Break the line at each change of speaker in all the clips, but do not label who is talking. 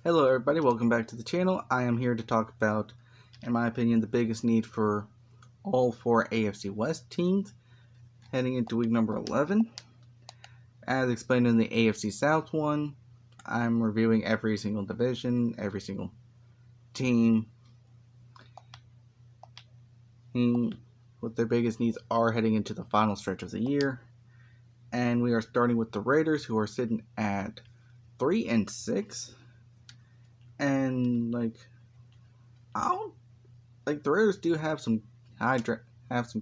Hello everybody, welcome back to the channel. I am here to talk about, in my opinion, the biggest need for all four AFC West teams heading into week number 11. As explained in the AFC South one, I'm reviewing every single division, every single team, what their biggest needs are heading into the final stretch of the year. And we are starting with the Raiders, who are sitting at 3-6. And the Raiders do have some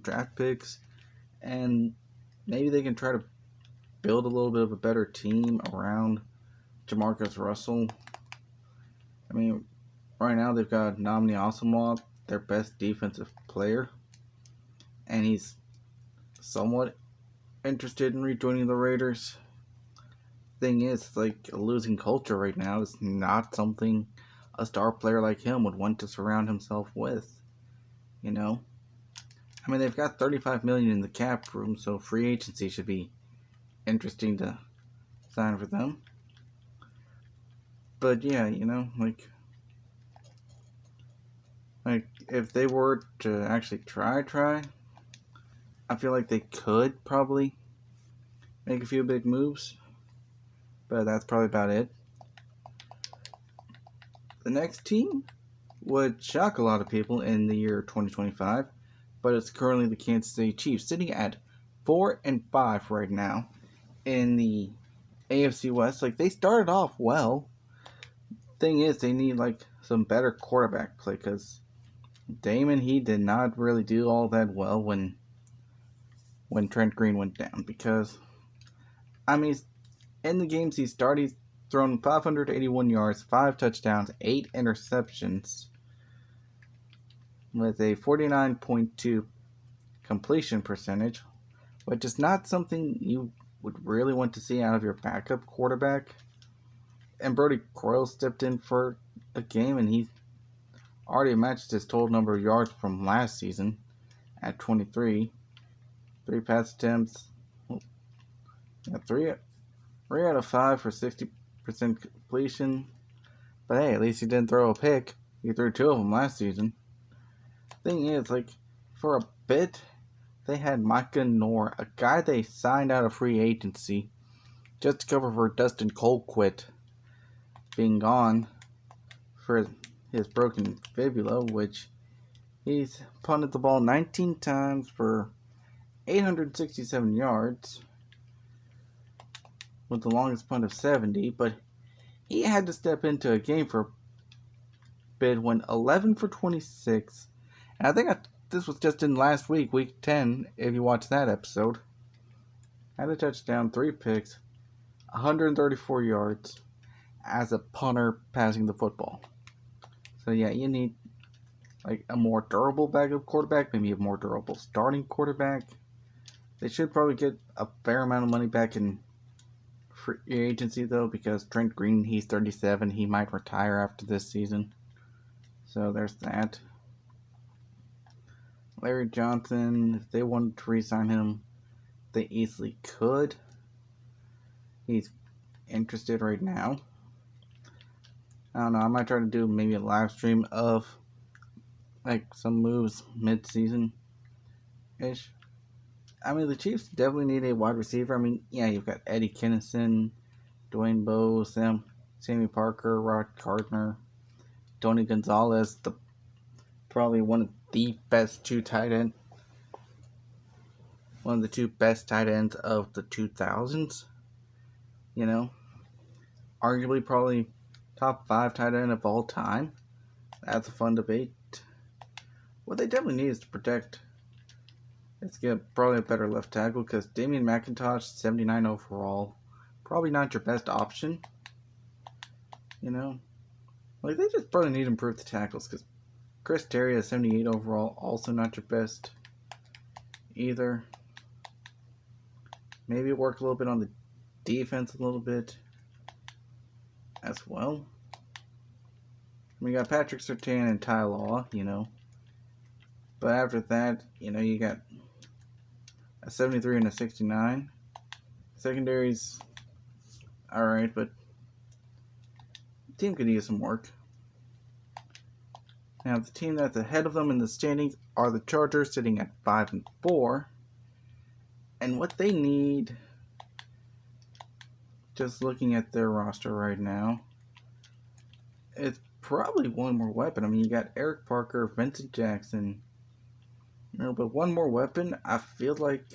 draft picks, and maybe they can try to build a little bit of a better team around Jamarcus Russell. I mean, right now they've got Nnamdi Asomugha, their best defensive player, and he's somewhat interested in rejoining the Raiders. Thing is, a losing culture right now is not something a star player like him would want to surround himself with. I mean, they've got $35 million in the cap room, so free agency should be interesting to sign for them. But yeah, if they were to actually try, I feel like they could probably make a few big moves, but that's probably about it. The next team would shock a lot of people in the year 2025, but it's currently the Kansas City Chiefs, sitting at 4-5 right now in the AFC West. They started off well. Thing is, they need some better quarterback play, because Damon, he did not really do all that well when Trent Green went down. Because I mean, in the games he started, he's thrown 581 yards, 5 touchdowns, 8 interceptions, with a 49.2 completion percentage, which is not something you would really want to see out of your backup quarterback. And Brody Croyle stepped in for a game, and he already matched his total number of yards from last season at 23. 3 pass attempts, 3 out of 5 for 60% completion. But hey, at least he didn't throw a pick. He threw 2 of them last season. Thing is, for a bit, they had Micah Noor, a guy they signed out of free agency just to cover for Dustin Colquitt being gone for his broken fibula, which he's punted the ball 19 times for 867 yards, with the longest punt of 70, but he had to step into a game for a bit when 11 for 26, and I think this was just in last week, week 10, if you watched that episode. Had a touchdown, 3 picks, 134 yards as a punter passing the football. So yeah, you need a more durable backup quarterback, maybe a more durable starting quarterback. They should probably get a fair amount of money back in free agency, though, because Trent Green, he's 37. He might retire after this season. So there's that. Larry Johnson, if they wanted to re-sign him, they easily could. He's interested right now. I don't know, I might try to do maybe a live stream of some moves mid-season-ish. I mean, the Chiefs definitely need a wide receiver. I mean, yeah, you've got Eddie Kennison, Dwayne Bowe, Sammy Parker, Rod Gardner, Tony Gonzalez, probably one of the best one of the 2 best tight ends of the 2000s. Arguably probably top 5 tight end of all time. That's a fun debate. What they definitely need is to protect. Let's get probably a better left tackle, because Damian McIntosh, 79 overall, probably not your best option. They just probably need to improve the tackles, because Chris Terry is 78 overall, also not your best either. Maybe work a little bit on the defense a little bit as well. We got Patrick Surtain and Ty Law, But after that, you got a 73 and a 69. Secondary's alright, but team could use some work. Now, the team that's ahead of them in the standings are the Chargers, sitting at 5-4. And what they need, just looking at their roster right now, it's probably one more weapon. I mean, you got Eric Parker, Vincent Jackson, but one more weapon. I feel like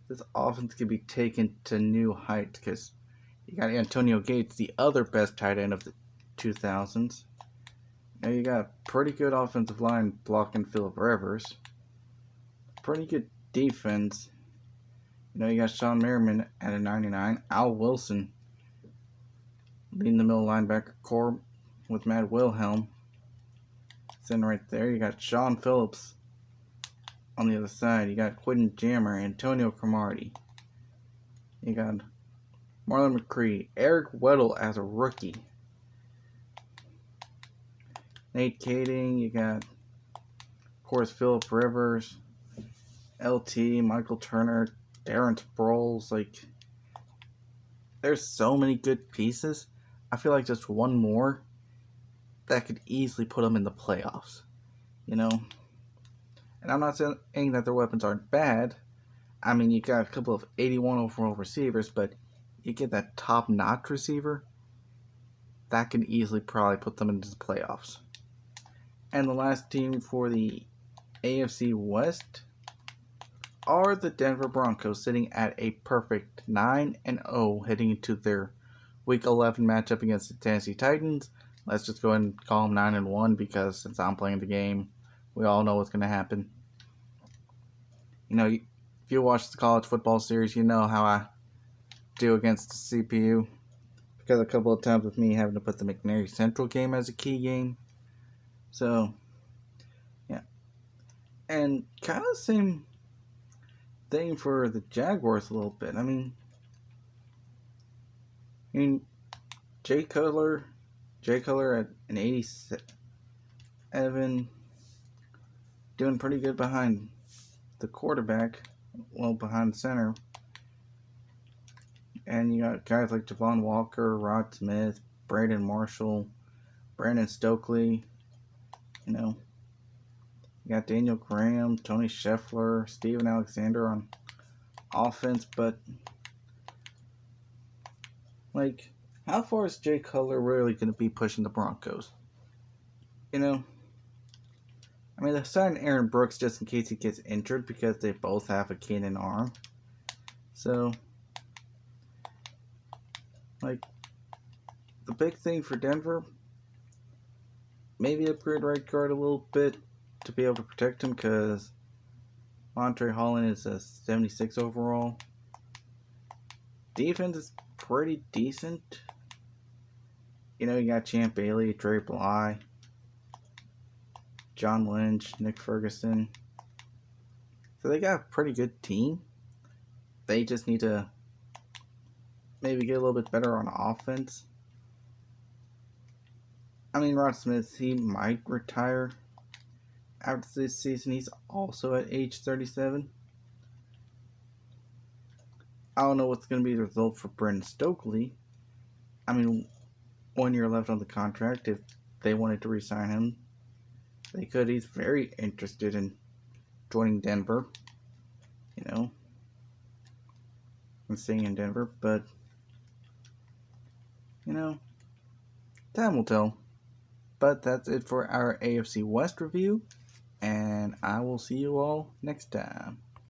this offense could be taken to new heights because you got Antonio Gates, the other best tight end of the 2000s. Now you got a pretty good offensive line blocking Phillip Rivers. Pretty good defense. You got Sean Merriman at a 99. Al Wilson leading the middle linebacker core with Matt Wilhelm sitting right there. You got Sean Phillips on the other side. You got Quentin Jammer, Antonio Cromartie. You got Marlon McCree, Eric Weddle as a rookie. Nate Kading, you got, of course, Phillip Rivers, LT, Michael Turner, Darren Sproles. There's so many good pieces. I feel like just one more that could easily put them in the playoffs. And I'm not saying that their weapons aren't bad. I mean, you got a couple of 81 overall receivers, but you get that top-notch receiver, that can easily probably put them into the playoffs. And the last team for the AFC West are the Denver Broncos, sitting at a perfect 9-0 heading into their Week 11 matchup against the Tennessee Titans. Let's just go ahead and call them 9-1 because since I'm playing the game, we all know what's going to happen. If you watch the college football series, you know how I do against the CPU. Because a couple of times with me having to put the McNary Central game as a key game. So, yeah. And kind of the same thing for the Jaguars a little bit. I mean, Jay Cutler at an 87, doing pretty good behind the quarterback, behind the center. And you got guys like Javon Walker, Rod Smith, Braden Marshall, Brandon Stokely. You got Daniel Graham, Tony Scheffler, Steven Alexander on offense, but how far is Jay Cutler really going to be pushing the Broncos? I mean, they're signing Aaron Brooks just in case he gets injured because they both have a cannon arm. So, the big thing for Denver, maybe upgrade right guard a little bit to be able to protect him because Montre Holland is a 76 overall. Defense is pretty decent. You got Champ Bailey, Dre Bly, John Lynch, Nick Ferguson. So they got a pretty good team. They just need to maybe get a little bit better on offense. I mean, Rod Smith, he might retire after this season. He's also at age 37. I don't know what's going to be the result for Brandon Stokely. I mean, 1 year left on the contract. If they wanted to re-sign him, they could. He's very interested in joining Denver, and staying in Denver. But, time will tell. But that's it for our AFC West review, and I will see you all next time.